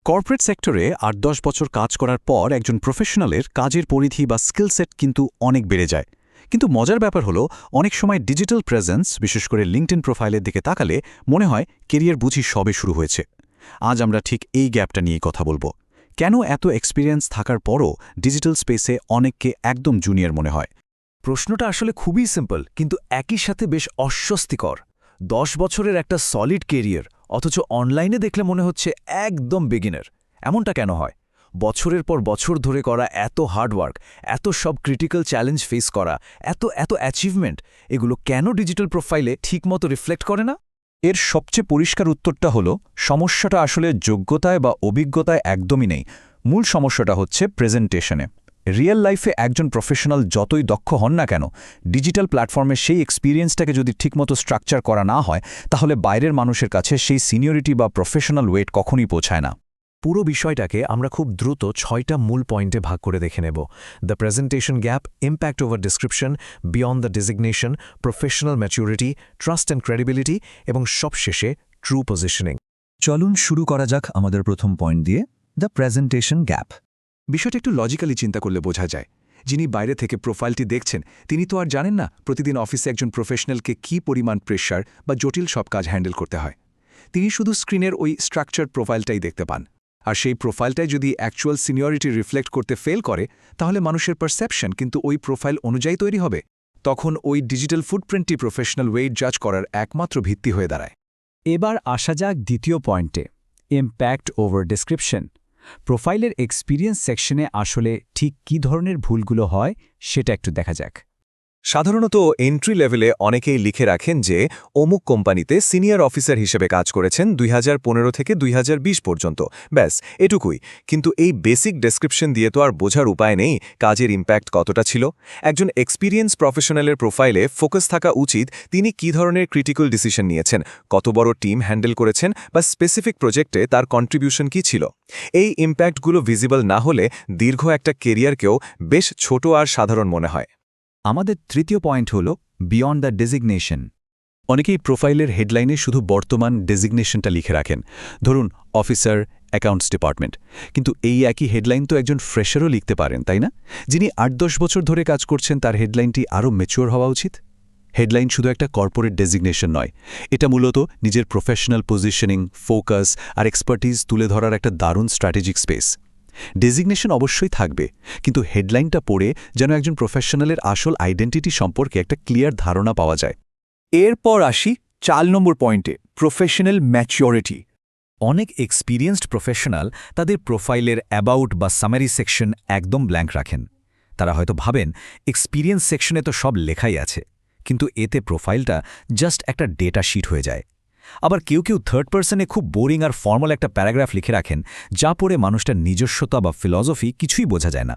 Corporate সেক্টরে ৮-১০ বছর কাজ করার পর একজন প্রফেশনালের কাজের পরিধি বা স্কিল সেট কিন্তু অনেক বেড়ে যায়। কিন্তু মজার ব্যাপার হলো অনেক সময় ডিজিটাল প্রেজেন্স, বিশেষ করে লিঙ্কডইন প্রোফাইলের দিকে তাকালে মনে হয় কেরিয়ার বুঝি সবে শুরু হয়েছে। আজ আমরা ঠিক এই গ্যাপটা নিয়ে কথা বলবো। কেন এত এক্সপিরিয়েন্স থাকার পরও ডিজিটাল স্পেসে অনেককে একদম জুনিয়র মনে হয়? প্রশ্নটা আসলে খুবই সিম্পল, কিন্তু একই সাথে বেশ অস্বস্তিকর। ১০ বছরের একটা সলিড কেরিয়ার, অথচ অনলাইনে দেখলে মনে হচ্ছে একদম বিগিনার। এমনটা কেন হয়? বছরের পর বছর ধরে করা এত হার্ডওয়ার্ক, এত সব ক্রিটিক্যাল চ্যালেঞ্জ ফেস করা, এত অ্যাচিভমেন্ট, এগুলো কেন ডিজিটাল প্রোফাইলে ঠিকমতো রিফ্লেক্ট করে না? এর সবচেয়ে পরিষ্কার উত্তরটা হলো, সমস্যাটা আসলে যোগ্যতায় বা অভিজ্ঞতায় একদমই নেই। মূল সমস্যাটা হচ্ছে প্রেজেন্টেশনে। রিয়েল লাইফে একজন প্রফেশনাল যতই দক্ষ হন না কেন, ডিজিটাল প্ল্যাটফর্মে সেই এক্সপিরিয়েন্সটাকে যদি ঠিকমতো স্ট্রাকচার করা না হয়, তাহলে বাইরের মানুষের কাছে সেই সিনিয়রিটি বা প্রফেশনাল ওয়েট কখনই পৌঁছায় না। পুরো বিষয়টাকে আমরা খুব দ্রুত ৬টা মূল পয়েন্টে ভাগ করে দেখে নেব: the presentation gap, impact over description, beyond the designation, professional maturity, trust and credibility এবং সবশেষে ট্রু পজিশনিং। চলুন শুরু করা যাক আমাদের প্রথম পয়েন্ট দিয়ে, দ্য প্রেজেন্টেশন গ্যাপ। বিষয়টা একটু লজিক্যালি চিন্তা করলে বোঝা যায়। যিনি বাইরে থেকে প্রোফাইলটি দেখছেন, তিনি তো আর জানেন না প্রতিদিন অফিসে একজন প্রফেশনালকে কী পরিমাণ প্রেশার বা জটিল সব কাজ হ্যান্ডেল করতে হয়। তিনি শুধু স্ক্রিনের ওই স্ট্রাকচার প্রোফাইলটাই দেখতে পান। আর সেই প্রোফাইলটাই যদি অ্যাকচুয়াল সিনিয়রিটি রিফ্লেক্ট করতে ফেল করে, তাহলে মানুষের পারসেপশন কিন্তু ওই প্রোফাইল অনুযায়ী তৈরি হবে। তখন ওই ডিজিটাল ফুটপ্রিন্টটি প্রফেশনাল ওয়েট জাজ করার একমাত্র ভিত্তি হয়ে দাঁড়ায়। এবার আসা যাক দ্বিতীয় পয়েন্টে, ইম্প্যাক্ট ওভার ডেসক্রিপশন। প্রোফাইলের এক্সপিরিয়েন্স সেকশনে আসলে ঠিক কী ধরনের ভুলগুলো হয় সেটা একটু দেখা যাক। সাধারণত এন্ট্রি লেভেলে অনেকেই লিখে রাখেন যে অমুক কোম্পানিতে সিনিয়র অফিসার হিসেবে কাজ করেছেন ২০১৫ থেকে ২০২০ পর্যন্ত, ব্যাস এটুকুই। কিন্তু এই বেসিক ডেসক্রিপশন দিয়ে তো আর বোঝার উপায় নেই কাজের ইম্প্যাক্ট কতটা ছিল। একজন এক্সপিরিয়েন্স প্রফেশনালের প্রোফাইলে ফোকাস থাকা উচিত তিনি কী ধরনের ক্রিটিক্যাল ডিসিশন নিয়েছেন, কত বড় টিম হ্যান্ডেল করেছেন, বা স্পেসিফিক প্রজেক্টে তার কন্ট্রিবিউশন কী ছিল। এই ইম্প্যাক্টগুলো ভিজিবল না হলে দীর্ঘ একটা কেরিয়ারকেও বেশ ছোট আর সাধারণ মনে হয়। আমাদের তৃতীয় পয়েন্ট হল বিয়ন্ড দ্য ডেজিগনেশন। অনেকেই প্রোফাইলের হেডলাইনে শুধু বর্তমান ডেজিগনেশনটা লিখে রাখেন, ধরুন অফিসার, অ্যাকাউন্টস ডিপার্টমেন্ট। কিন্তু এই একই হেডলাইন তো একজন ফ্রেশারও লিখতে পারেন, তাই না? যিনি ৮-১০ বছর ধরে কাজ করছেন, তার হেডলাইনটি আরও ম্যাচিওর হওয়া উচিত। হেডলাইন শুধু একটা কর্পোরেট ডেজিগনেশন নয়, এটা মূলত নিজের প্রফেশনাল পজিশনিং, ফোকাস আর এক্সপার্টিজ তুলে ধরার একটা দারুণ স্ট্র্যাটেজিক স্পেস। ডেজিগনেশন অবশ্যই থাকবে, কিন্তু হেডলাইনটা পড়ে যেন একজন প্রফেশনালের আসল আইডেন্টিটি সম্পর্কে একটা ক্লিয়ার ধারণা পাওয়া যায়। এরপর আসি ৪ নম্বর পয়েন্টে, প্রফেশনাল ম্যাচিওরিটি। অনেক এক্সপিরিয়েন্সড প্রফেশনাল তাদের প্রোফাইলের অ্যাবাউট বা সামারি সেকশন একদম ব্ল্যাঙ্ক রাখেন। তারা হয়তো ভাবেন এক্সপিরিয়েন্স সেকশনে তো সব লেখাই আছে, কিন্তু এতে প্রোফাইলটা জাস্ট একটা ডেটা শিট হয়ে যায়। আবার কেউ থার্ড পার্সনে খুব বোরিং আর ফর্মাল একটা প্যারাগ্রাফ লিখে রাখেন, যা পড়ে মানুষটার নিজস্বতা বা ফিলসফি কিছুই বোঝা যায় না।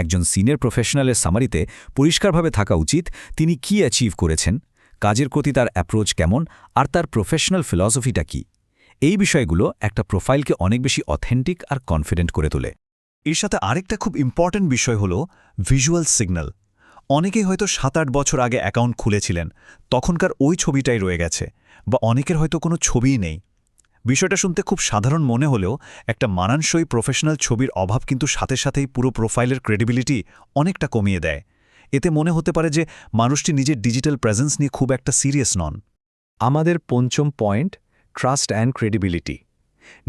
একজন সিনিয়র প্রফেশনালের সামারিতে পরিষ্কারভাবে থাকা উচিত তিনি কি অ্যাচিভ করেছেন, কাজের প্রতি তার অ্যাপ্রোচ কেমন, আর তার প্রফেশনাল ফিলসফিটা কি। এই বিষয়গুলো একটা প্রোফাইলকে অনেক বেশি অথেন্টিক আর কনফিডেন্ট করে তোলে। এর সাথে আরেকটা খুব ইম্পর্ট্যান্ট বিষয় হল ভিজুয়াল সিগন্যাল। অনেকেই হয়তো ৭-৮ বছর আগে অ্যাকাউন্ট খুলেছিলেন, তখনকার ওই ছবিটাই রয়ে গেছে, বা অনেকের হয়তো কোনো ছবিই নেই। বিষয়টা শুনতে খুব সাধারণ মনে হলেও একটা মানানসই প্রফেশনাল ছবির অভাব কিন্তু সাথে সাথেই পুরো প্রোফাইলের ক্রেডিবিলিটি অনেকটা কমিয়ে দেয়। এতে মনে হতে পারে যে মানুষটি নিজের ডিজিটাল প্রেজেন্স নিয়ে খুব একটা সিরিয়াস নন। আমাদের পঞ্চম পয়েন্ট, ট্রাস্ট অ্যান্ড ক্রেডিবিলিটি।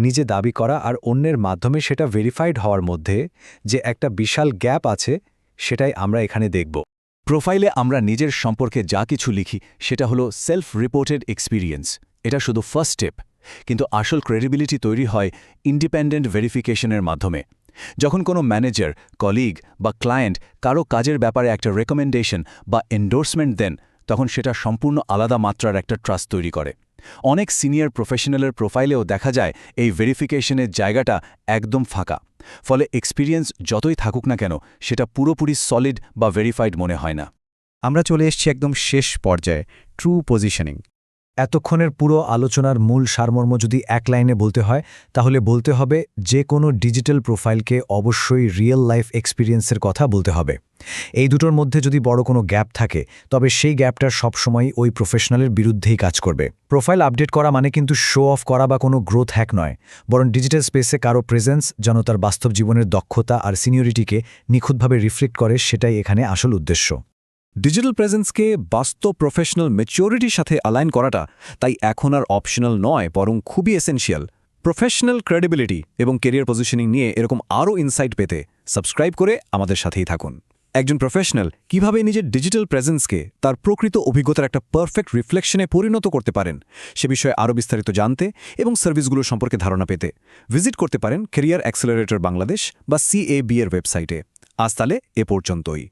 নিজে দাবি করা আর অন্যের মাধ্যমে সেটা ভেরিফাইড হওয়ার মধ্যে যে একটা বিশাল গ্যাপ আছে, সেটাই আমরা এখানে দেখব। প্রোফাইলে আমরা নিজের সম্পর্কে যা কিছু লিখি সেটা হলো সেলফ রিপোর্টেড এক্সপিরিয়েন্স। এটা শুধু ফার্স্ট স্টেপ, কিন্তু আসল ক্রেডিবিলিটি তৈরি হয় ইন্ডিপেন্ডেন্ট ভেরিফিকেশনের মাধ্যমে। যখন কোনো ম্যানেজার, কলিগ বা ক্লায়েন্ট কারো কাজের ব্যাপারে একটা রেকমেন্ডেশন বা এন্ডোর্সমেন্ট দেন, তখন সেটা সম্পূর্ণ আলাদা মাত্রার একটা ট্রাস্ট তৈরি করে। অনেক সিনিয়র প্রফেশনালের প্রোফাইলেও দেখা যায় এই ভেরিফিকেশনের জায়গাটা একদম ফাঁকা। ফলে এক্সপিরিয়েন্স যতই থাকুক না কেন, সেটা পুরোপুরি সলিড বা ভেরিফাইড মনে হয় না। আমরা চলে এসেছি একদম শেষ পর্যায়ে, ট্রু পজিশনিং। এতক্ষণের পুরো আলোচনার মূল সারমর্ম যদি এক লাইনে বলতে হয় তাহলে বলতে হবে যে কোনো ডিজিটাল প্রোফাইলকে অবশ্যই রিয়েল লাইফ এক্সপিরিয়েন্সের কথা বলতে হবে। এই দুটোর মধ্যে যদি বড় কোনো গ্যাপ থাকে তবে সেই গ্যাপটা সবসময় ওই প্রফেশনালের বিরুদ্ধেই কাজ করবে। প্রোফাইল আপডেট করা মানে কিন্তু শো অফ করা বা কোনো গ্রোথ হ্যাক নয়, বরং ডিজিটাল স্পেসে কারো প্রেজেন্স যেন তার বাস্তব জীবনের দক্ষতা আর সিনিয়রিটিকে নিখুঁতভাবে রিফ্লেক্ট করে, সেটাই এখানে আসল উদ্দেশ্য। ডিজিটাল প্রেজেন্সকে বাস্তব প্রফেশনাল ম্যাচিউরিটির সাথে অ্যালাইন করাটা তাই এখন আর অপশনাল নয়, বরং খুবই এসেনশিয়াল। প্রফেশনাল ক্রেডিবিলিটি এবং কেরিয়ার পজিশনিং নিয়ে এরকম আরও ইনসাইট পেতে সাবস্ক্রাইব করে আমাদের সাথেই থাকুন। একজন প্রফেশনাল কিভাবে নিজের ডিজিটাল প্রেজেন্সকে তার প্রকৃত অভিজ্ঞতার একটা পারফেক্ট রিফ্লেকশনে পরিণত করতে পারেন সে বিষয়ে আরও বিস্তারিত জানতে এবং সার্ভিসগুলো সম্পর্কে ধারণা পেতে ভিজিট করতে পারেন ক্যারিয়ার অ্যাক্সেলারেটর বাংলাদেশ বা CAB এর ওয়েবসাইটে। আজ তাহলে এ পর্যন্তই।